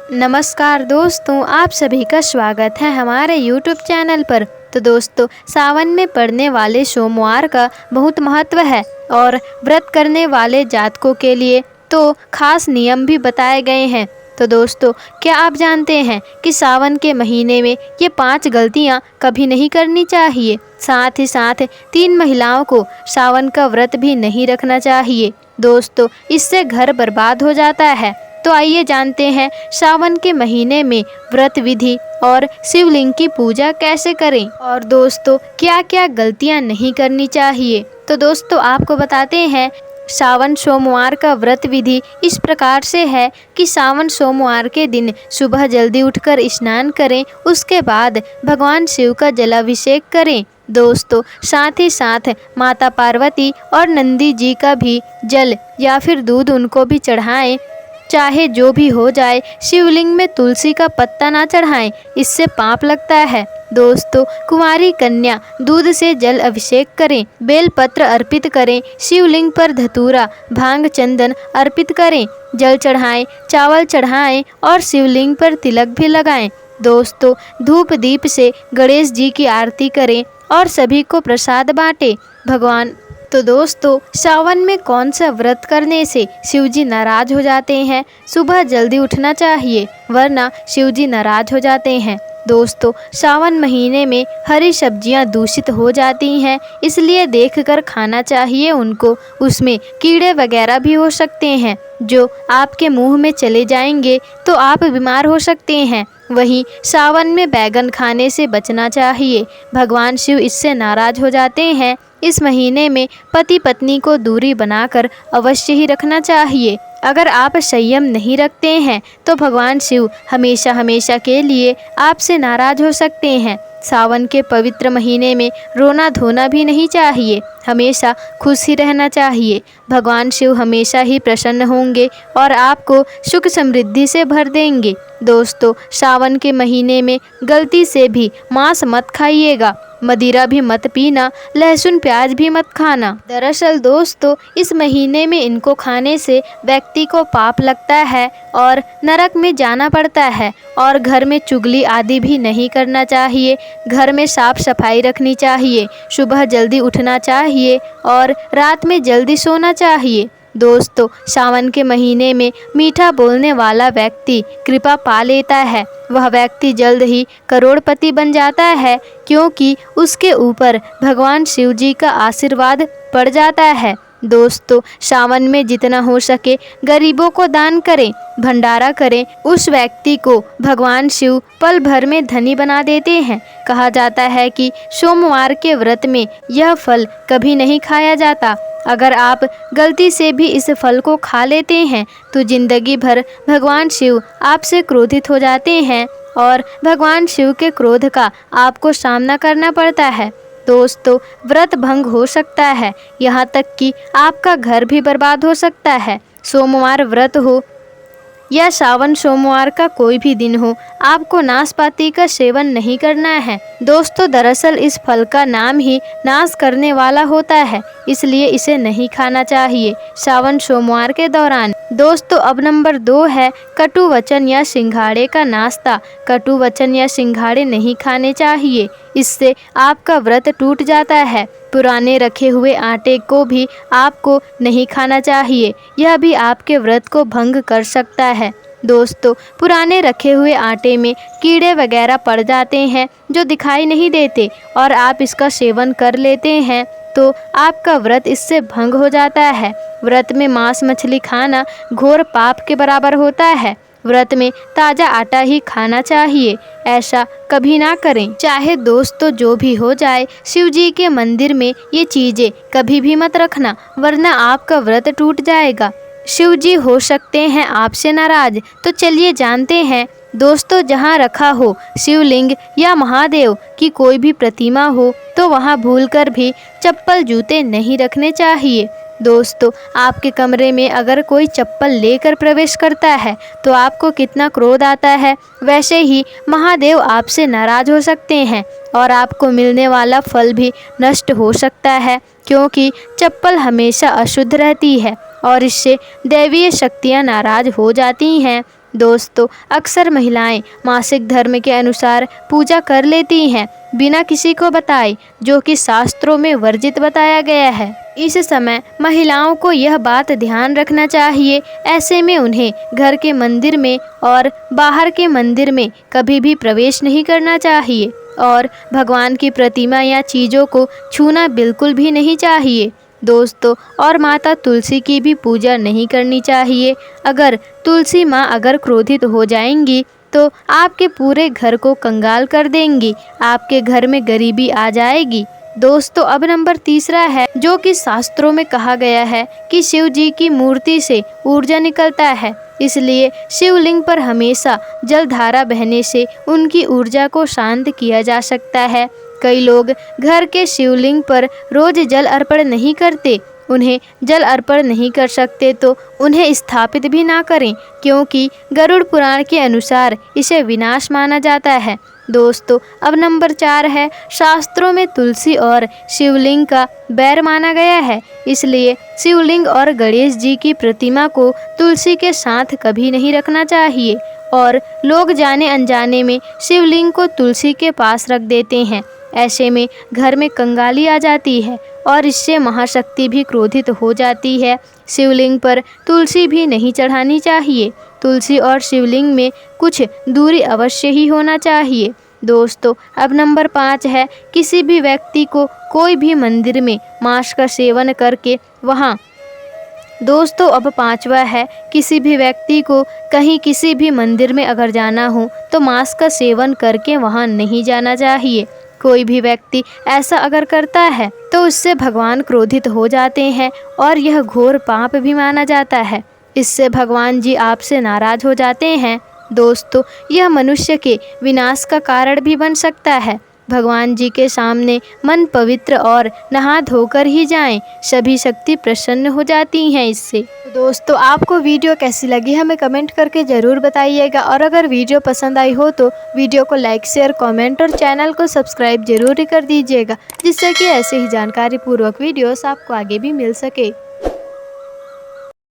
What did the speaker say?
नमस्कार दोस्तों, आप सभी का स्वागत है हमारे YouTube चैनल पर। तो दोस्तों, सावन में पड़ने वाले सोमवार का बहुत महत्व है और व्रत करने वाले जातकों के लिए तो खास नियम भी बताए गए हैं। तो दोस्तों, क्या आप जानते हैं कि सावन के महीने में ये 5 गलतियां कभी नहीं करनी चाहिए। साथ ही साथ 3 महिलाओं को सावन का व्रत भी नहीं रखना चाहिए। दोस्तों, इससे घर बर्बाद हो जाता है। तो आइए जानते हैं सावन के महीने में व्रत विधि और शिवलिंग की पूजा कैसे करें और दोस्तों क्या क्या गलतियां नहीं करनी चाहिए। तो दोस्तों, आपको बताते हैं सावन सोमवार का व्रत विधि इस प्रकार से है कि सावन सोमवार के दिन सुबह जल्दी उठकर स्नान करें। उसके बाद भगवान शिव का जलाभिषेक करें। दोस्तों, साथ ही साथ माता पार्वती और नंदी जी का भी जल या फिर दूध उनको भी चढ़ाएं। चाहे जो भी हो जाए, शिवलिंग में तुलसी का पत्ता ना चढ़ाएं, इससे पाप लगता है। दोस्तों, कुंवारी कन्या दूध से जल अभिषेक करें, बेलपत्र अर्पित करें, शिवलिंग पर धतूरा भांग चंदन अर्पित करें, जल चढ़ाएं, चावल चढ़ाएं और शिवलिंग पर तिलक भी लगाएं। दोस्तों, धूप दीप से गणेश जी की आरती करें और सभी को प्रसाद बांटें। तो दोस्तों, सावन में कौन सा व्रत करने से शिवजी नाराज हो जाते हैं? सुबह जल्दी उठना चाहिए, वरना शिवजी नाराज हो जाते हैं। दोस्तों, सावन महीने में हरी सब्जियां दूषित हो जाती हैं, इसलिए देखकर खाना चाहिए उनको। उसमें कीड़े वगैरह भी हो सकते हैं जो आपके मुंह में चले जाएंगे तो आप बीमार हो सकते हैं। वहीं सावन में बैगन खाने से बचना चाहिए, भगवान शिव इससे नाराज हो जाते हैं। इस महीने में पति पत्नी को दूरी बनाकर अवश्य ही रखना चाहिए। अगर आप संयम नहीं रखते हैं तो भगवान शिव हमेशा हमेशा के लिए आपसे नाराज हो सकते हैं। सावन के पवित्र महीने में रोना धोना भी नहीं चाहिए, हमेशा खुश ही रहना चाहिए। भगवान शिव हमेशा ही प्रसन्न होंगे और आपको सुख समृद्धि से भर देंगे। दोस्तों, सावन के महीने में गलती से भी मांस मत खाइएगा, मदिरा भी मत पीना, लहसुन प्याज भी मत खाना। दरअसल दोस्तों, इस महीने में इनको खाने से व्यक्ति को पाप लगता है और नरक में जाना पड़ता है। और घर में चुगली आदि भी नहीं करना चाहिए, घर में साफ सफाई रखनी चाहिए, सुबह जल्दी उठना चाहिए और रात में जल्दी सोना चाहिए। दोस्तों, सावन के महीने में मीठा बोलने वाला व्यक्ति कृपा पा लेता है। वह व्यक्ति जल्द ही करोड़पति बन जाता है, क्योंकि उसके ऊपर भगवान शिव जी का आशीर्वाद पड़ जाता है। दोस्तों, सावन में जितना हो सके गरीबों को दान करें, भंडारा करें। उस व्यक्ति को भगवान शिव पल भर में धनी बना देते हैं। कहा जाता है कि सोमवार के व्रत में यह फल कभी नहीं खाया जाता। अगर आप गलती से भी इस फल को खा लेते हैं तो जिंदगी भर भगवान शिव आपसे क्रोधित हो जाते हैं और भगवान शिव के क्रोध का आपको सामना करना पड़ता है। दोस्तों, व्रत भंग हो सकता है, यहाँ तक कि आपका घर भी बर्बाद हो सकता है। सोमवार व्रत हो या सावन सोमवार का कोई भी दिन हो, आपको नाशपाती का सेवन नहीं करना है। दोस्तों, दरअसल इस फल का नाम ही नाश करने वाला होता है, इसलिए इसे नहीं खाना चाहिए सावन सोमवार के दौरान। दोस्तों, अब नंबर 2 है कटु वचन या सिंघाड़े का नाश्ता। कटु वचन या सिंघाड़े नहीं खाने चाहिए, इससे आपका व्रत टूट जाता है। पुराने रखे हुए आटे को भी आपको नहीं खाना चाहिए, यह भी आपके व्रत को भंग कर सकता है। दोस्तों, पुराने रखे हुए आटे में कीड़े वगैरह पड़ जाते हैं जो दिखाई नहीं देते और आप इसका सेवन कर लेते हैं तो आपका व्रत इससे भंग हो जाता है। व्रत में मांस मछली खाना घोर पाप के बराबर होता है। व्रत में ताज़ा आटा ही खाना चाहिए, ऐसा कभी ना करें। चाहे दोस्तों जो भी हो जाए, शिव जी के मंदिर में ये चीज़ें कभी भी मत रखना, वरना आपका व्रत टूट जाएगा। शिव जी हो सकते हैं आपसे नाराज। तो चलिए जानते हैं दोस्तों, जहाँ रखा हो शिवलिंग या महादेव की कोई भी प्रतिमा हो तो वहाँ भूलकर भी चप्पल जूते नहीं रखने चाहिए। दोस्तों, आपके कमरे में अगर कोई चप्पल लेकर प्रवेश करता है तो आपको कितना क्रोध आता है, वैसे ही महादेव आपसे नाराज हो सकते हैं और आपको मिलने वाला फल भी नष्ट हो सकता है, क्योंकि चप्पल हमेशा अशुद्ध रहती है और इससे दैवीय शक्तियाँ नाराज हो जाती हैं। दोस्तों, अक्सर महिलाएं मासिक धर्म के अनुसार पूजा कर लेती हैं बिना किसी को बताए, जो कि शास्त्रों में वर्जित बताया गया है। इस समय महिलाओं को यह बात ध्यान रखना चाहिए। ऐसे में उन्हें घर के मंदिर में और बाहर के मंदिर में कभी भी प्रवेश नहीं करना चाहिए और भगवान की प्रतिमा या चीज़ों को छूना बिल्कुल भी नहीं चाहिए दोस्तों। और माता तुलसी की भी पूजा नहीं करनी चाहिए। अगर तुलसी माँ अगर क्रोधित हो जाएंगी तो आपके पूरे घर को कंगाल कर देंगी, आपके घर में गरीबी आ जाएगी। दोस्तों, अब नंबर 3 है, जो कि शास्त्रों में कहा गया है कि शिव जी की मूर्ति से ऊर्जा निकलता है, इसलिए शिवलिंग पर हमेशा जलधारा बहने से उनकी ऊर्जा को शांत किया जा सकता है। कई लोग घर के शिवलिंग पर रोज जल अर्पण नहीं करते। उन्हें जल अर्पण नहीं कर सकते तो उन्हें स्थापित भी ना करें, क्योंकि गरुड़ पुराण के अनुसार इसे विनाश माना जाता है। दोस्तों, अब नंबर 4 है, शास्त्रों में तुलसी और शिवलिंग का बैर माना गया है, इसलिए शिवलिंग और गणेश जी की प्रतिमा को तुलसी के साथ कभी नहीं रखना चाहिए और लोग जाने अनजाने में शिवलिंग को तुलसी के पास रख देते हैं। ऐसे में घर में कंगाली आ जाती है और इससे महाशक्ति भी क्रोधित हो जाती है। शिवलिंग पर तुलसी भी नहीं चढ़ानी चाहिए। तुलसी और शिवलिंग में कुछ दूरी अवश्य ही होना चाहिए। दोस्तों, अब नंबर 5 है, किसी भी व्यक्ति को कोई भी मंदिर में मांस का सेवन करके वहाँ दोस्तों, अब 5वां है, किसी भी व्यक्ति को कहीं किसी भी मंदिर में अगर जाना हो तो मांस का सेवन करके वहाँ नहीं जाना चाहिए। कोई भी व्यक्ति ऐसा अगर करता है तो उससे भगवान क्रोधित हो जाते हैं और यह घोर पाप भी माना जाता है। इससे भगवान जी आपसे नाराज हो जाते हैं। दोस्तों, यह मनुष्य के विनाश का कारण भी बन सकता है। भगवान जी के सामने मन पवित्र और नहा धोकर ही जाएं, सभी शक्ति प्रसन्न हो जाती हैं इससे। दोस्तों, आपको वीडियो कैसी लगी हमें कमेंट करके ज़रूर बताइएगा और अगर वीडियो पसंद आई हो तो वीडियो को लाइक शेयर कमेंट और चैनल को सब्सक्राइब जरूर कर दीजिएगा, जिससे कि ऐसे ही जानकारी पूर्वक वीडियोस आपको आगे भी मिल सके।